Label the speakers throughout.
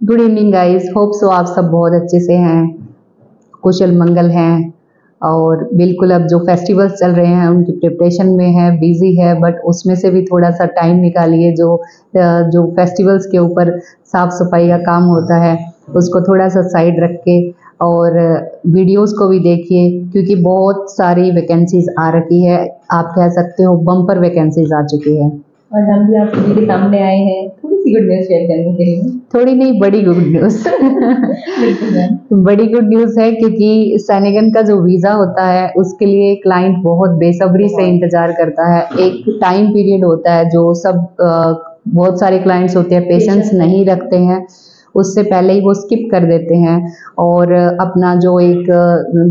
Speaker 1: Good evening guys, hope so आप सब बहुत अच्छे से हैं, कुशल मंगल हैं। और बिल्कुल अब जो फेस्टिवल्स चल रहे हैं उनकी प्रिपरेशन में है, बिजी है, बट उसमें से भी थोड़ा सा टाइम निकालिए। जो फेस्टिवल्स के ऊपर साफ सफाई का काम होता है उसको थोड़ा सा साइड रख के और वीडियोस को भी देखिए, क्योंकि बहुत सारी वैकेंसीज आ रखी है। आप कह सकते हो बम्पर वैकेंसीज आ चुकी है।
Speaker 2: और हम भी आप सभी के सामने आए हैं थोड़ी सी गुड न्यूज़ शेयर करने के लिए।
Speaker 1: थोड़ी नहीं, बड़ी गुड न्यूज़।
Speaker 2: बिल्कुल मैम।
Speaker 1: बड़ी गुड न्यूज़ है, क्योंकि सैनिगन का जो वीज़ा होता है उसके लिए क्लाइंट बहुत बेसब्री से इंतज़ार करता है। एक टाइम पीरियड होता है जो बहुत सारे क्लाइंट्स होते हैं पेशेंस नहीं रखते हैं, उससे पहले ही वो स्किप कर देते हैं और अपना जो एक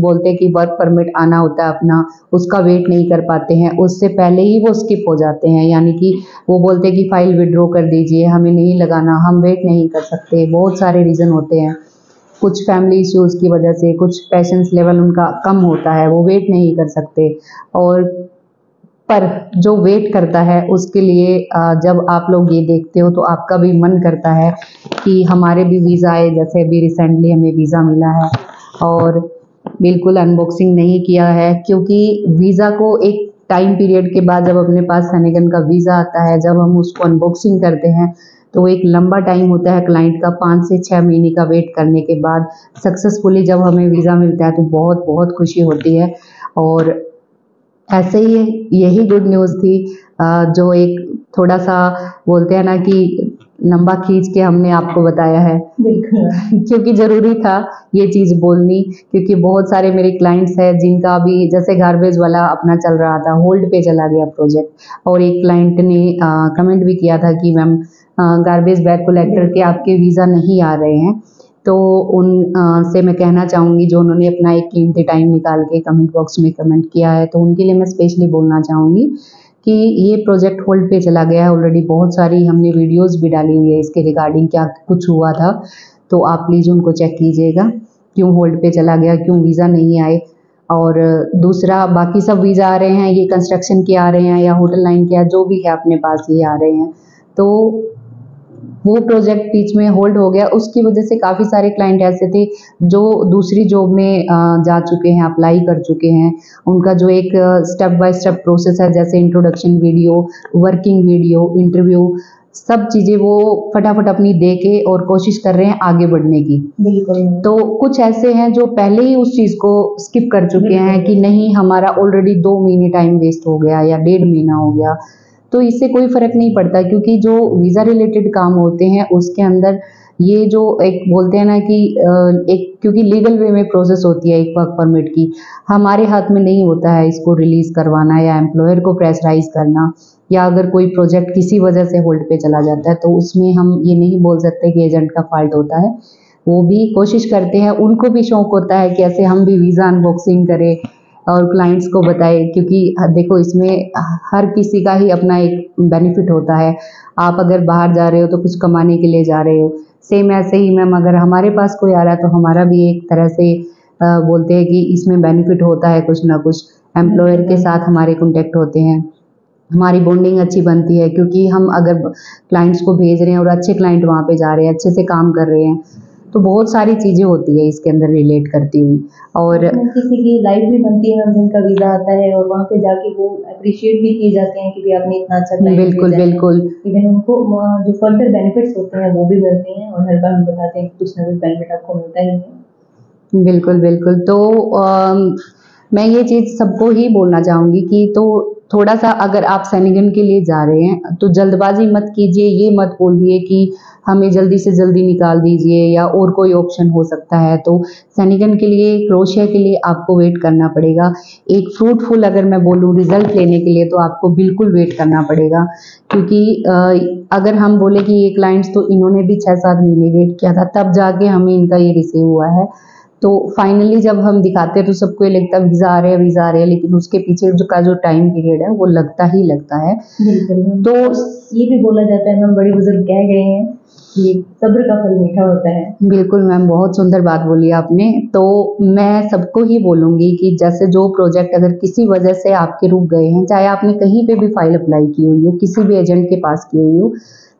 Speaker 1: बोलते हैं कि वर्क परमिट आना होता है अपना, उसका वेट नहीं कर पाते हैं, उससे पहले ही वो स्किप हो जाते हैं। यानी कि वो बोलते हैं कि फाइल विड्रॉ कर दीजिए, हमें नहीं लगाना, हम वेट नहीं कर सकते। बहुत सारे रीज़न होते हैं, कुछ फैमिली इश्यूज़ की वजह से, कुछ पेशेंस लेवल उनका कम होता है, वो वेट नहीं कर सकते। और पर जो वेट करता है उसके लिए जब आप लोग ये देखते हो तो आपका भी मन करता है कि हमारे भी वीज़ा आए। जैसे अभी रिसेंटली हमें वीज़ा मिला है और बिल्कुल अनबॉक्सिंग नहीं किया है, क्योंकि वीज़ा को एक टाइम पीरियड के बाद जब अपने पास सैनिगन का वीज़ा आता है, जब हम उसको अनबॉक्सिंग करते हैं तो वो एक लंबा टाइम होता है क्लाइंट का, 5 से 6 महीने का वेट करने के बाद सक्सेसफुली जब हमें वीज़ा मिलता है तो बहुत बहुत खुशी होती है। और ऐसे ही यही गुड न्यूज़ थी, जो एक थोड़ा सा बोलते हैं ना कि लंबा खींच के हमने आपको बताया है।
Speaker 2: बिल्कुल।
Speaker 1: क्योंकि ज़रूरी था ये चीज़ बोलनी, क्योंकि बहुत सारे मेरे क्लाइंट्स हैं जिनका अभी जैसे गार्बेज वाला अपना चल रहा था, होल्ड पे चला गया प्रोजेक्ट। और एक क्लाइंट ने कमेंट भी किया था कि मैम गार्बेज बैग कलेक्टर के आपके वीज़ा नहीं आ रहे हैं। तो उन से मैं कहना चाहूँगी, जो उन्होंने अपना एक कीमती टाइम निकाल के कमेंट बॉक्स में कमेंट किया है, तो उनके लिए मैं स्पेशली बोलना चाहूँगी कि ये प्रोजेक्ट होल्ड पे चला गया है ऑलरेडी। बहुत सारी हमने वीडियोस भी डाली हुई है इसके रिगार्डिंग, क्या कुछ हुआ था, तो आप प्लीज़ उनको चेक कीजिएगा, क्यों होल्ड पे चला गया, क्यों वीज़ा नहीं आए। और दूसरा, बाकी सब वीज़ा आ रहे हैं, ये कंस्ट्रक्शन के आ रहे हैं या होटल लाइन के, जो भी है अपने पास ये आ रहे हैं। तो वो प्रोजेक्ट बीच में होल्ड हो गया, उसकी वजह से काफ़ी सारे क्लाइंट ऐसे थे जो दूसरी जॉब में जा चुके हैं, अप्लाई कर चुके हैं। उनका जो एक स्टेप बाय स्टेप प्रोसेस है, जैसे introduction video, working video, interview, सब चीज़ें वो फटाफट अपनी दे के और कोशिश कर रहे हैं आगे बढ़ने की।
Speaker 2: बिल्कुल।
Speaker 1: तो कुछ ऐसे हैं जो पहले ही उस चीज़ को स्किप कर चुके हैं कि नहीं, हमारा ऑलरेडी 2 महीने टाइम वेस्ट हो गया या 1.5 महीना हो गया। तो इससे कोई फ़र्क नहीं पड़ता, क्योंकि जो वीज़ा रिलेटेड काम होते हैं उसके अंदर ये जो एक बोलते हैं ना कि एक, क्योंकि लीगल वे में प्रोसेस होती है एक वर्क परमिट की, हमारे हाथ में नहीं होता है इसको रिलीज़ करवाना या एम्प्लॉयर को प्रेशराइज़ करना। या अगर कोई प्रोजेक्ट किसी वजह से होल्ड पे चला जाता है तो उसमें हम ये नहीं बोल सकते कि एजेंट का फ़ॉल्ट होता है। वो भी कोशिश करते हैं, उनको भी शौक होता है कि ऐसे हम भी वीज़ा अनबॉक्सिंग करें और क्लाइंट्स को बताएं, क्योंकि देखो इसमें हर किसी का ही अपना एक बेनिफिट होता है। आप अगर बाहर जा रहे हो तो कुछ कमाने के लिए जा रहे हो, सेम ऐसे ही मैम अगर हमारे पास कोई आ रहा है तो हमारा भी एक तरह से बोलते हैं कि इसमें बेनिफिट होता है, कुछ ना कुछ एम्प्लॉयर के साथ हमारे कॉन्टेक्ट होते हैं, हमारी बॉन्डिंग अच्छी बनती है, क्योंकि हम अगर क्लाइंट्स को भेज रहे हैं और अच्छे क्लाइंट वहाँ पे जा रहे हैं, अच्छे से काम कर रहे हैं, तो बहुत सारी चीज़ें होती है इसके अंदर रिलेट करती हुई। और
Speaker 2: किसी की लाइफ भी बनती है मैम, जिनका वीज़ा आता है और वहाँ पे जाके वो अप्रिशिएट भी किए जाते हैं कि भी आपने इतना अच्छा क्लाइंट
Speaker 1: बिल्कुल
Speaker 2: भेजा है।
Speaker 1: बिल्कुल
Speaker 2: इवन उनको जो फर्दर बेनिफिट्स होते हैं वो भी मिलते हैं, और हर बार हम बताते हैं कि कुछ ना कुछ बेनिफिट आपको मिलता ही है।
Speaker 1: बिल्कुल बिल्कुल। तो मैं ये चीज़ सबको ही बोलना चाहूँगी कि तो थोड़ा सा अगर आप सैनिगन के लिए जा रहे हैं तो जल्दबाजी मत कीजिए, ये मत बोलिए कि हमें जल्दी से जल्दी निकाल दीजिए या और कोई ऑप्शन हो सकता है। तो सैनिगन के लिए, क्रोशिया के लिए आपको वेट करना पड़ेगा। एक फ्रूटफुल अगर मैं बोलूँ रिजल्ट लेने के लिए तो आपको बिल्कुल वेट करना पड़ेगा, क्योंकि अगर हम बोले कि ये क्लाइंट्स तो इन्होंने भी 6-7 महीने वेट किया था तब जाके हमें इनका ये रिसीव हुआ है। तो फाइनली जब हम दिखाते हैं तो सबको ये लगता है वीज़ा आ रहे हैं, वीज़ा आ रहे हैं, लेकिन उसके पीछे जो टाइम पीरियड है वो लगता ही लगता है।
Speaker 2: बिल्कुल।
Speaker 1: तो
Speaker 2: ये भी बोला जाता है, हम बड़े बुजुर्ग कह गए हैं कि सब्र का फल मीठा होता है।
Speaker 1: बिल्कुल मैम, बहुत सुंदर बात बोली आपने। तो मैं सबको ही बोलूँगी कि जैसे जो प्रोजेक्ट अगर किसी वजह से आपके रुक गए हैं, चाहे आपने कहीं पे भी फाइल अप्लाई की हुई हो, किसी भी एजेंट के पास की हुई हो,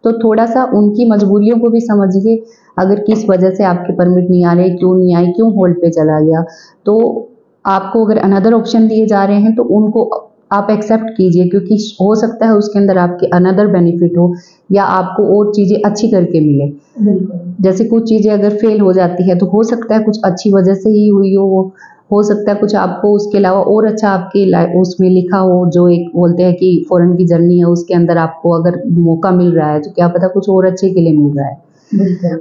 Speaker 1: तो थोड़ा सा उनकी मजबूरियों को भी समझिए, अगर किस वजह से आपके परमिट नहीं आ रहे, क्यों नहीं आए, क्यों होल्ड पे चला गया, तो आपको अगर अनदर ऑप्शन दिए जा रहे हैं तो उनको आप एक्सेप्ट कीजिए, क्योंकि हो सकता है उसके अंदर आपके अनदर बेनिफिट हो या आपको और चीज़ें अच्छी करके मिले। जैसे कुछ चीज़ें अगर फेल हो जाती है तो हो सकता है कुछ अच्छी वजह से ही हुई हो, वो हो सकता है कुछ आपको उसके अलावा और अच्छा आपके उसमें लिखा हो, जो एक बोलते हैं कि फॉरेन की जर्नी है उसके अंदर आपको अगर मौका मिल रहा है तो क्या पता कुछ और अच्छे के लिए मिल रहा है।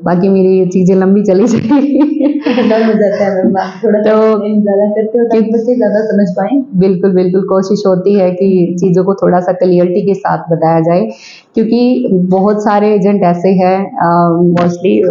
Speaker 1: बाकी मेरी ये चीजें लंबी चली जाएगी।
Speaker 2: डर हो जाता है मैम, आप थोड़ा
Speaker 1: तो
Speaker 2: ज़्यादा करते हो ताकि बच्चे ज़्यादा समझ पाएं।
Speaker 1: बिल्कुल बिल्कुल कोशिश होती है कि चीज़ों को थोड़ा सा क्लियरिटी के साथ बताया जाए, क्योंकि बहुत सारे एजेंट ऐसे हैं, मोस्टली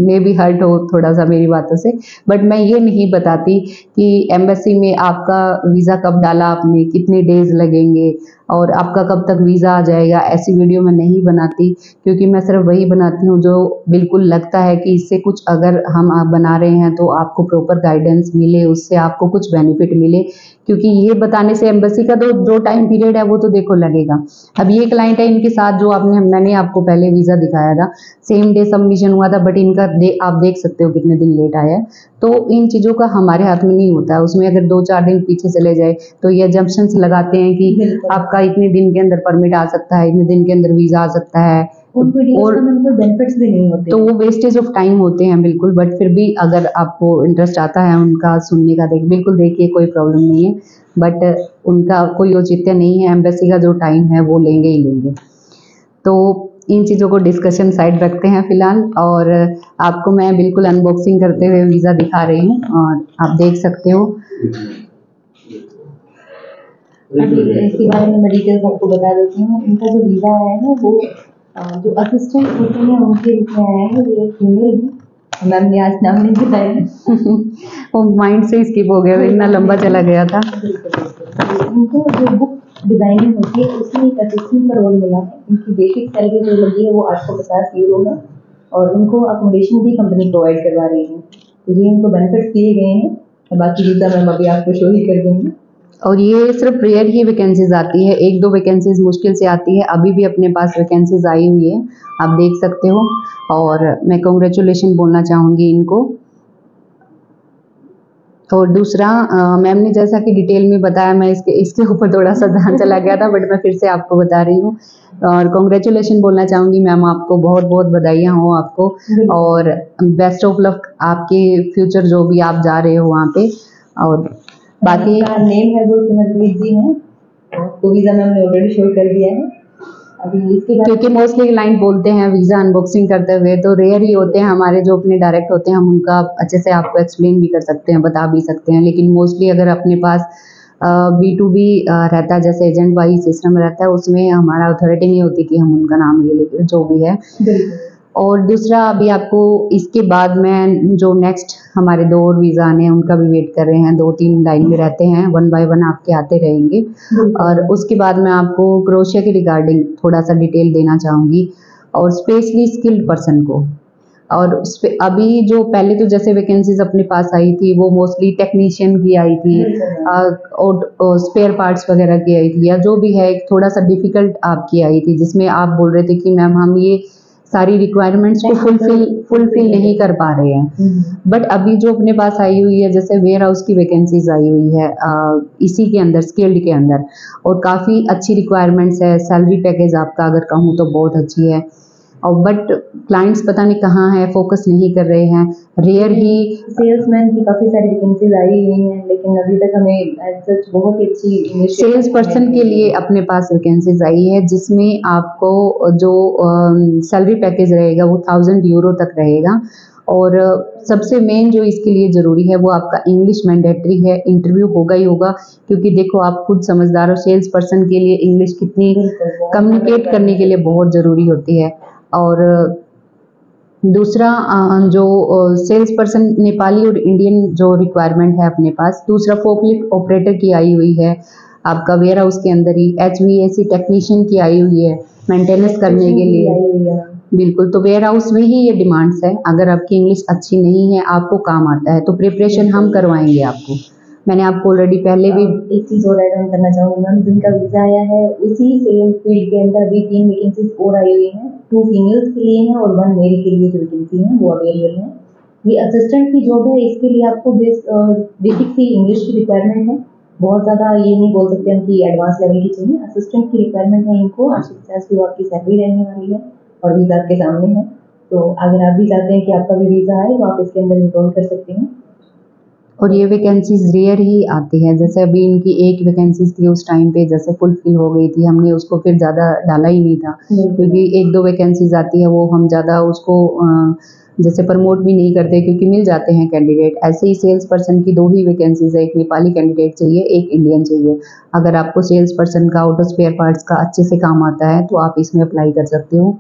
Speaker 1: मे भी हर्ट हो थोड़ा सा मेरी बातों से, बट मैं ये नहीं बताती कि एम्बेसी में आपका वीज़ा कब डाला आपने, कितने डेज लगेंगे और आपका कब तक वीज़ा आ जाएगा, ऐसी वीडियो मैं नहीं बनाती, क्योंकि मैं सिर्फ वही बनाती हूँ जो बिल्कुल लगता है कि इससे कुछ अगर हम आप बना रहे हैं तो आपको प्रॉपर गाइडेंस मिले, उससे आपको कुछ बेनिफिट मिले, क्योंकि ये बताने से एम्बेसी का तो जो टाइम पीरियड है वो तो देखो लगेगा। अब ये क्लाइंट है, इनके साथ जो मैंने आपको पहले वीज़ा दिखाया था, सेम डे सबमिशन हुआ था, बट इनका आप देख सकते हो कितने दिन लेट आया है। तो इन चीज़ों का हमारे हाथ में नहीं होता है, उसमें अगर 2-4 दिन पीछे चले जाए तो ये जंक्शंस लगाते हैं कि आपका इतने दिन के अंदर परमिट आ सकता है, इतने दिन के अंदर वीज़ा आ सकता है,
Speaker 2: और बेनिफिट्स भी नहीं होते,
Speaker 1: तो वो वेस्टेज ऑफ टाइम होते हैं बिल्कुल। बट फिर भी अगर आपको इंटरेस्ट आता है उनका सुनने का, बिल्कुल देखिए, कोई प्रॉब्लम नहीं है, बट उनका कोई औचित्य नहीं है, एम्बेसी का जो टाइम है वो लेंगे ही लेंगे। तो इन चीज़ों को डिस्कशन साइड रखते हैं फिलहाल, और आपको मैं बिल्कुल अनबॉक्सिंग करते हुए वीज़ा दिखा रही हूँ और आप देख सकते हो।
Speaker 2: इसके बारे में मैं डिटेल्स आपको बता देती हूँ। इनका जो वीज़ा आया है वो जो असिस्टेंट होते हैं उनके रूप में आया है, ये एक फीमेल है, मैम ने आज नाम नहीं बताया।
Speaker 1: वो माइंड से स्किप हो गया, इतना लंबा चला गया था।
Speaker 2: इनको जो बुक डिजाइनिंग होती है उसमें एक असिस्टेंट का रोल मिला है। इनकी बेसिक सैलरी जो लगी है वो 850 यूरो है और इनको अकोमोडेशन भी कंपनी प्रोवाइड करवा रही है। तो ये इनको बेनिफिट्स दिए गए हैं, और बाकी वीज़ा मैम अभी आपको शो ही कर देंगे।
Speaker 1: और ये सिर्फ रेयर ही वैकेंसीज आती है, 1-2 वैकेंसीज मुश्किल से आती है, अभी भी अपने पास वैकेंसीज आई हुई है, आप देख सकते हो। और मैं कॉन्ग्रेचुलेशन बोलना चाहूँगी इनको। और दूसरा, मैम ने जैसा कि डिटेल में बताया, मैं इसके ऊपर थोड़ा सा ध्यान चला गया था, बट मैं फिर से आपको बता रही हूँ और कॉन्ग्रेचुलेशन बोलना चाहूँगी मैम, आपको बहुत बहुत बधाइयाँ हो आपको, और बेस्ट ऑफ लक आपके फ्यूचर जो भी आप जा रहे हो वहाँ पे। और बाकी
Speaker 2: नेम है वो सिमरप्रीत जी है, तो वीज़ा मैम ने ऑलरेडी शो कर दिया है। अभी इसके बाद
Speaker 1: क्योंकि मोस्टली क्लाइंट बोलते हैं वीज़ा अनबॉक्सिंग करते हुए, तो रेयर ही होते हैं हमारे जो अपने डायरेक्ट होते हैं, हम उनका अच्छे से आपको एक्सप्लेन भी कर सकते हैं, बता भी सकते हैं। लेकिन मोस्टली अगर अपने पास B2B रहता है, जैसे एजेंट वाइज सिस्टम रहता है, उसमें हमारा अथॉरिटी नहीं होती कि हम उनका नाम ले लें, जो भी है। और दूसरा, अभी आपको इसके बाद में जो नेक्स्ट हमारे 2 और वीज़ा आने हैं उनका भी वेट कर रहे हैं, 2-3 लाइन में रहते हैं, 1 बाय 1 आपके आते रहेंगे। और उसके बाद मैं आपको क्रोशिया के रिगार्डिंग थोड़ा सा डिटेल देना चाहूँगी, और स्पेशली स्किल्ड पर्सन को। और अभी जो पहले तो जैसे वैकेंसीज अपने पास आई थी वो मोस्टली टेक्नीशियन की आई थी, और स्पेयर पार्ट्स वगैरह की आई थी, या जो भी है थोड़ा सा डिफिकल्ट आपकी आई थी, जिसमें आप बोल रहे थे कि मैम हम ये सारी रिक्वायरमेंट्स को फुलफिल नहीं कर पा रहे हैं। बट अभी जो अपने पास आई हुई है, जैसे वेयर हाउस की वैकेंसीज आई हुई है इसी के अंदर, स्किल्ड के अंदर, और काफ़ी अच्छी रिक्वायरमेंट्स है, सैलरी पैकेज आपका अगर कहूँ तो बहुत अच्छी है। और बट क्लाइंट्स पता नहीं कहाँ है, फोकस नहीं कर रहे हैं, रेयर ही।
Speaker 2: सेल्समैन की काफ़ी सारी वैकेंसीज आई हुई हैं, लेकिन अभी तक हमें एज सच बहुत ही अच्छी
Speaker 1: सेल्स पर्सन के लिए अपने पास वैकेंसीज आई है, जिसमें आपको जो सैलरी पैकेज रहेगा वो 1000 यूरो तक रहेगा। और सबसे मेन जो इसके लिए ज़रूरी है वो आपका इंग्लिश मैंडेटरी है, इंटरव्यू होगा ही होगा, क्योंकि देखो आप खुद समझदार हो, सेल्स पर्सन के लिए इंग्लिश कितनी कम्युनिकेट करने के लिए बहुत ज़रूरी होती है। और दूसरा, जो सेल्स पर्सन नेपाली और इंडियन जो रिक्वायरमेंट है अपने पास। दूसरा, फोकलिफ्ट ऑपरेटर की आई हुई है आपका वेयर हाउस के अंदर ही, HVAC टेक्नीशियन की आई हुई है मेंटेनेंस करने के लिए। बिल्कुल, तो वेयर हाउस में ही ये डिमांड्स है। अगर आपकी इंग्लिश अच्छी नहीं है, आपको काम आता है, तो प्रिपरेशन हम करवाएंगे आपको, मैंने आपको ऑलरेडी पहले भी
Speaker 2: एक चीज़ और ऐड ऑन करना चाहूँगी मैम, जिनका वीज़ा आया है उसी सेम फील्ड के अंदर अभी 3 वैकेंसीज और आई हुई हैं, 2 फीमेल्स के लिए हैं और 1 मेल के लिए जो वैकेंसी है वो अवेलेबल है। ये असिस्टेंट की जॉब है, इसके लिए आपको बेसिक सी इंग्लिश की रिक्वायरमेंट है, बहुत ज़्यादा ये नहीं बोल सकते हम कि एडवांस लेवल की चाहिए, असिस्टेंट की रिक्वायरमेंट है इनको। 80-50 की आपकी सैलरी रहने वाली है और वीज़ा आपके सामने है। तो अगर आप भी चाहते हैं कि आपका भी वीज़ा आए तो आप इसके अंदर इनरोल कर सकते हैं।
Speaker 1: और ये वैकेंसीज रेयर ही आती है, जैसे अभी इनकी एक वैकेंसीज थी उस टाइम पे जैसे फुलफिल हो गई थी, हमने उसको फिर ज़्यादा डाला ही नहीं था, क्योंकि 1-2 वैकेंसीज आती है वो हम ज़्यादा उसको जैसे प्रमोट भी नहीं करते क्योंकि मिल जाते हैं कैंडिडेट। ऐसे ही सेल्स पर्सन की 2 ही वैकेंसीज है, एक नेपाली कैंडिडेट चाहिए, एक इंडियन चाहिए। अगर आपको सेल्स पर्सन का ऑटो स्पेयर पार्ट्स का अच्छे से काम आता है तो आप इसमें अप्लाई कर सकते हो।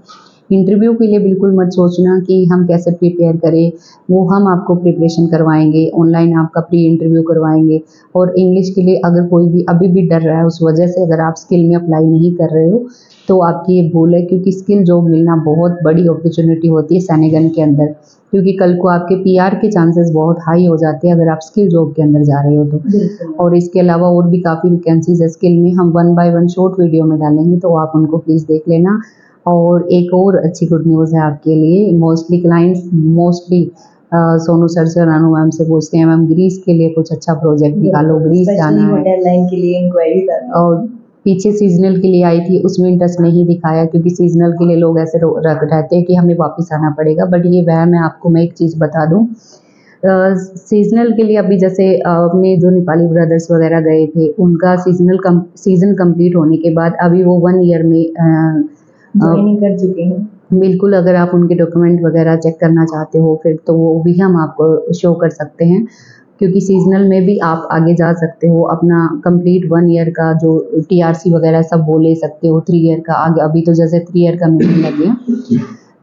Speaker 1: इंटरव्यू के लिए बिल्कुल मत सोचना कि हम कैसे प्रिपेयर करें, वो हम आपको प्रिपरेशन करवाएंगे, ऑनलाइन आपका प्री इंटरव्यू करवाएंगे। और इंग्लिश के लिए अगर कोई भी अभी भी डर रहा है उस वजह से अगर आप स्किल में अप्लाई नहीं कर रहे हो तो आपकी ये भूल है, क्योंकि स्किल जॉब मिलना बहुत बड़ी अपॉर्चुनिटी होती है सेनेगन के अंदर, क्योंकि कल को आपके पीआर के चांसेस बहुत हाई हो जाते हैं अगर आप स्किल जॉब के अंदर जा रहे हो तो। और इसके अलावा और भी काफ़ी वैकेंसीज है स्किल में, हम 1 बाय 1 शॉर्ट वीडियो में डालेंगे तो आप उनको प्लीज़ देख लेना। और एक और अच्छी गुड न्यूज़ है आपके लिए, मोस्टली क्लाइंट्स सोनू सर से और अनु मैम से पूछते हैं मैम ग्रीस के लिए कुछ अच्छा प्रोजेक्ट निकालो, ग्रीस जाना है।
Speaker 2: लाइन के लिए इंक्वायरीज आती हैं।
Speaker 1: और पीछे सीजनल के लिए आई थी, उसमें इंटरेस्ट नहीं दिखाया क्योंकि सीजनल के लिए लोग ऐसे रहते हैं कि हमें वापस आना पड़ेगा, बट ये वहम है। आपको मैं एक चीज़ बता दूं, सीजनल के लिए अभी जैसे अपने जो नेपाली ब्रदर्स वगैरह गए थे उनका सीजन कंप्लीट होने के बाद अभी वो 1 ईयर में
Speaker 2: ज्वाइनिंग कर चुके हैं।
Speaker 1: बिल्कुल, अगर आप उनके डॉक्यूमेंट वगैरह चेक करना चाहते हो फिर तो वो भी हम आपको शो कर सकते हैं, क्योंकि सीजनल में भी आप आगे जा सकते हो, अपना कंप्लीट 1 ईयर का जो टीआरसी वगैरह सब वो ले सकते हो, 3 ईयर का आगे अभी तो जैसे 3 ईयर का मिलने लग गया,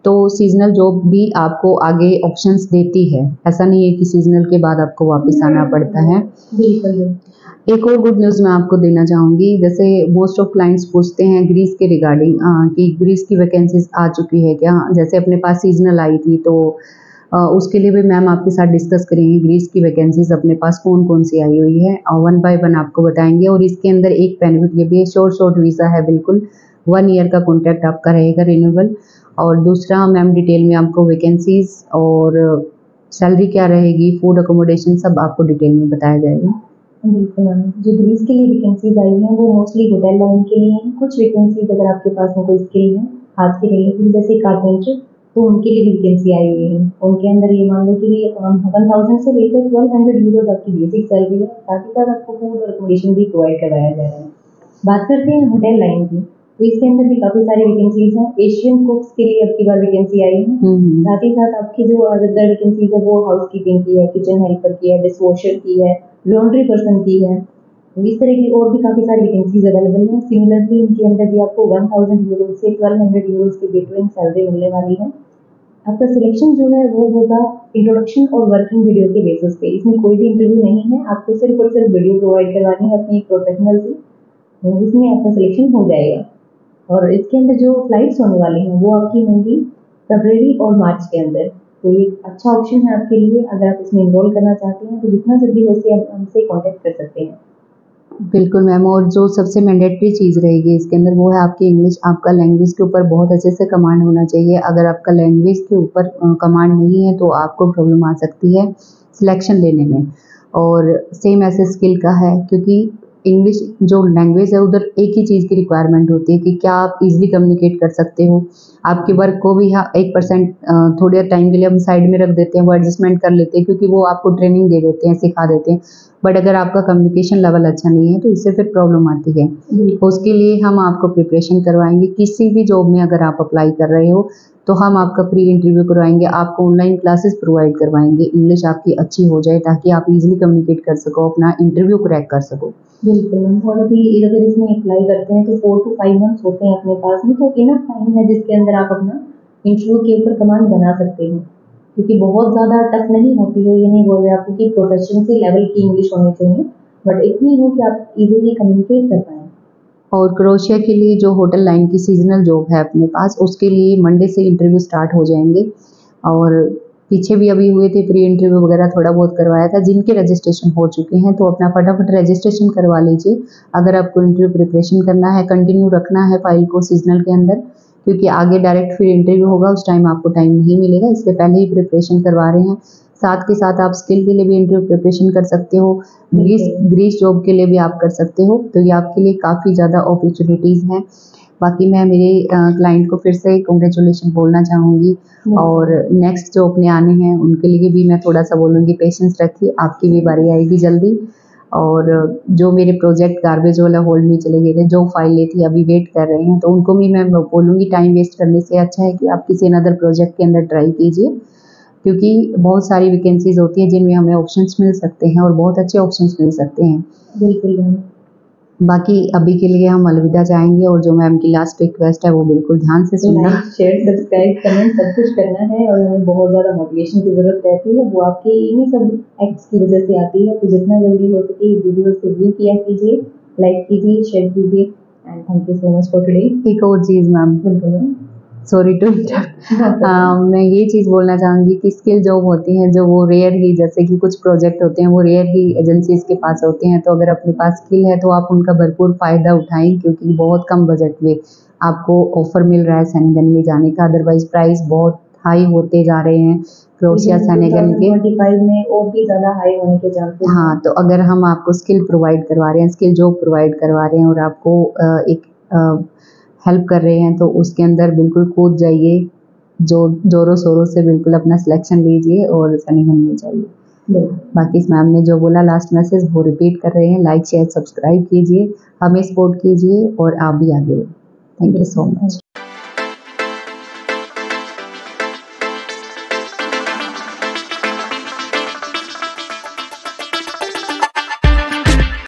Speaker 1: तो सीजनल जॉब भी आपको आगे ऑप्शंस देती है, ऐसा नहीं है कि सीजनल के बाद आपको वापस आना पड़ता है।
Speaker 2: बिल्कुल।
Speaker 1: एक और गुड न्यूज़ मैं आपको देना चाहूँगी, जैसे मोस्ट ऑफ क्लाइंट्स पूछते हैं ग्रीस के रिगार्डिंग कि ग्रीस की वैकेंसीज आ चुकी है क्या, जैसे अपने पास सीजनल आई थी तो उसके लिए भी मैम आपके साथ डिस्कस करेंगे ग्रीस की वैकेंसीज अपने पास कौन कौन सी आई हुई है और 1 बाय 1 आपको बताएंगे। और इसके अंदर एक बेनिफिट ये भी है, शॉर्ट वीज़ा है, बिल्कुल 1 ईयर का कॉन्ट्रैक्ट आपका रहेगा रिन्यूएबल। और दूसरा मैम डिटेल में आपको वैकेंसीज और सैलरी क्या रहेगी, फूड अकोमोडेशन सब आपको डिटेल में बताया जाएगा।
Speaker 2: बिल्कुल मैम, जो ग्रीस के लिए वैकेंसीज आई हैं वो मोस्टली होटल लाइन के लिए हैं। कुछ वैकेंसीज अगर आपके पास में कोई स्किल है हाथ के रिलेटेड जैसे कारपेंटर, तो उनके लिए वैकेंसी आई हुई है। उनके अंदर ये मान लो कि 1000 से लेकर 1200 यूरोज आपकी बेसिक सैलरी है, साथ ही साथ आपको फूड और अकोमोडेशन भी प्रोवाइड करवाया जा रहा है। बात करते हैं होटल लाइन की, तो इसके अंदर भी काफ़ी सारी वैकेंसीज हैं। एशियन कुक्स के लिए अब की बार वैकेंसी आई है, साथ ही साथ आपकी जो अदर वैकेंसीज है वो हाउस कीपिंग की है, किचन हेल्पर की है, डिश वॉशर की है, लॉन्ड्री पर्सन की है। तो इस तरह की और भी काफ़ी सारी वैकेंसीज अवेलेबल हैं। सिमिलरली इनके अंदर भी आपको 1000 यूरो से 1200 यूरोज की बिटवीन सैलरी मिलने वाली है। आपका सिलेक्शन जो है वो होगा इंट्रोडक्शन और वर्किंग वीडियो के बेसिस पे। इसमें कोई भी इंटरव्यू नहीं है, आपको सिर्फ और सिर्फ वीडियो प्रोवाइड करवानी है अपनी एक प्रोफेशनल से, तो उसमें आपका सिलेक्शन हो जाएगा। और इसके अंदर जो फ्लाइट्स होने वाली हैं वो आपकी होंगी फरवरी और मार्च के अंदर। तो ये अच्छा ऑप्शन है आपके लिए, अगर आप इसमें इनरोल करना चाहते हैं तो जितना जल्दी हो सके आप हमसे कॉन्टैक्ट कर सकते हैं।
Speaker 1: बिल्कुल मैम, और जो सबसे मैंडेटरी चीज़ रहेगी इसके अंदर वो है आपकी इंग्लिश। आपका लैंग्वेज के ऊपर बहुत अच्छे से कमांड होना चाहिए, अगर आपका लैंग्वेज के ऊपर कमांड नहीं है तो आपको प्रॉब्लम आ सकती है सिलेक्शन लेने में। और सेम ऐसे स्किल का है, क्योंकि इंग्लिश जो लैंग्वेज है उधर एक ही चीज़ की रिक्वायरमेंट होती है कि क्या आप इजीली कम्युनिकेट कर सकते हो। आपके वर्क को भी 1% थोड़े टाइम के लिए हम साइड में रख देते हैं, वो एडजस्टमेंट कर लेते हैं क्योंकि वो आपको ट्रेनिंग दे देते हैं, सिखा देते हैं, बट अगर आपका कम्युनिकेशन लेवल अच्छा नहीं है तो इससे फिर प्रॉब्लम आती है। उसके लिए हम आपको प्रिपरेशन करवाएंगे, किसी भी जॉब में अगर आप अप्लाई कर रहे हो तो हम आपका प्री इंटरव्यू करवाएंगे, आपको ऑनलाइन क्लासेस प्रोवाइड करवाएंगे, इंग्लिश आपकी अच्छी हो जाए ताकि आप इजीली कम्युनिकेट कर सको, अपना इंटरव्यू क्रैक कर सको।
Speaker 2: बिल्कुल मैम, और अभी अगर इसमें अप्लाई करते हैं तो 4 to 5 मंथ्स होते हैं अपने पास में, तो इनफ टाइम है जिसके अंदर आप अपना इंटरव्यू के ऊपर कमांड बना सकते हैं, क्योंकि बहुत ज़्यादा टफ नहीं होती है। ये नहीं बोल रहे आपको कि प्रोफेशनल लेवल की इंग्लिश होनी चाहिए, बट इतनी हो कि आप इजीली कम्युनिकेट कर पाएँ।
Speaker 1: और क्रोशिया के लिए जो होटल लाइन की सीजनल जॉब है अपने पास, उसके लिए मंडे से इंटरव्यू स्टार्ट हो जाएंगे और पीछे भी अभी हुए थे प्री इंटरव्यू वगैरह थोड़ा बहुत करवाया था। जिनके रजिस्ट्रेशन हो चुके हैं तो अपना फटाफट रजिस्ट्रेशन करवा लीजिए। अगर आपको इंटरव्यू प्रिपरेशन करना है, कंटिन्यू रखना है फाइल को सीजनल के अंदर, क्योंकि आगे डायरेक्ट फिर इंटरव्यू होगा, उस टाइम आपको टाइम नहीं मिलेगा, इसलिए पहले ही प्रिपरेशन करवा रहे हैं। साथ के साथ आप स्किल के लिए भी इंटरव्यू प्रिपरेशन कर सकते हो, ग्रीस जॉब के लिए भी आप कर सकते हो, तो ये आपके लिए काफ़ी ज़्यादा अपॉर्चुनिटीज़ हैं। बाकी मैं मेरे क्लाइंट को फिर से कंग्रेचुलेशन बोलना चाहूँगी, और नेक्स्ट जो अपने आने हैं उनके लिए भी मैं थोड़ा सा बोलूँगी पेशेंस रखिए, आपकी भी बारी आएगी जल्दी। और जो मेरे प्रोजेक्ट गार्बेज वाला होल्ड में चले गए थे, जो फाइल ली थी अभी वेट कर रहे हैं, तो उनको भी मैं बोलूँगी टाइम वेस्ट करने से अच्छा है कि आप किसी अनदर प्रोजेक्ट के अंदर ट्राई कीजिए, क्योंकि बहुत सारी वैकेंसीज होती हैं जिनमें हमें ऑप्शंस मिल सकते हैं और बहुत अच्छे ऑप्शंस मिल सकते हैं।
Speaker 2: बिल्कुल मैम।
Speaker 1: बाकी अभी के लिए हम अलविदा चाहेंगे, और जो मैम की लास्ट रिक्वेस्ट है वो बिल्कुल ध्यान से सुनना।
Speaker 2: लाइक, शेयर, सब्सक्राइब, कमेंट सब कुछ करना है, और हमें बहुत ज़्यादा मोटिवेशन की ज़रूरत रहती है, वो आपके इन्हीं सब एक्ट्स की वजह से आती है। तो जितना जल्दी हो सके वीडियो को व्यू किया कीजिए, लाइक कीजिए, शेयर कीजिए, and thank you so much for today.
Speaker 1: एक और चीज़ मैम,
Speaker 2: बिल्कुल
Speaker 1: सॉरी टू इंटरप्ट, मैं ये चीज़ बोलना चाहूँगी कि स्किल जॉब होती हैं जो वो रेयर ही, जैसे कि कुछ प्रोजेक्ट होते हैं वो रेयर ही एजेंसीज के पास होते हैं, तो अगर अपने पास स्किल है तो आप उनका भरपूर फ़ायदा उठाएं, क्योंकि बहुत कम बजट में आपको ऑफर मिल रहा है सैनिगन में जाने का। अदरवाइज प्राइस बहुत हाई होते जा रहे हैं क्रोशिया सैनिगन के,
Speaker 2: 2025 में और भी ज़्यादा हाई होने के चांसेस हैं।
Speaker 1: हाँ, तो अगर हम आपको स्किल प्रोवाइड करवा रहे हैं, स्किल जॉब प्रोवाइड करवा रहे हैं, और आपको एक हेल्प कर रहे हैं, तो उसके अंदर बिल्कुल कूद जाइए, जो जोरों शोरों से बिल्कुल अपना सिलेक्शन लीजिए और सैनिगन में जाइए। बाकी इस मैम ने जो बोला लास्ट मैसेज वो रिपीट कर रहे हैं, लाइक शेयर सब्सक्राइब कीजिए, हमें सपोर्ट कीजिए और आप भी आगे बढ़िए। Thank you so much.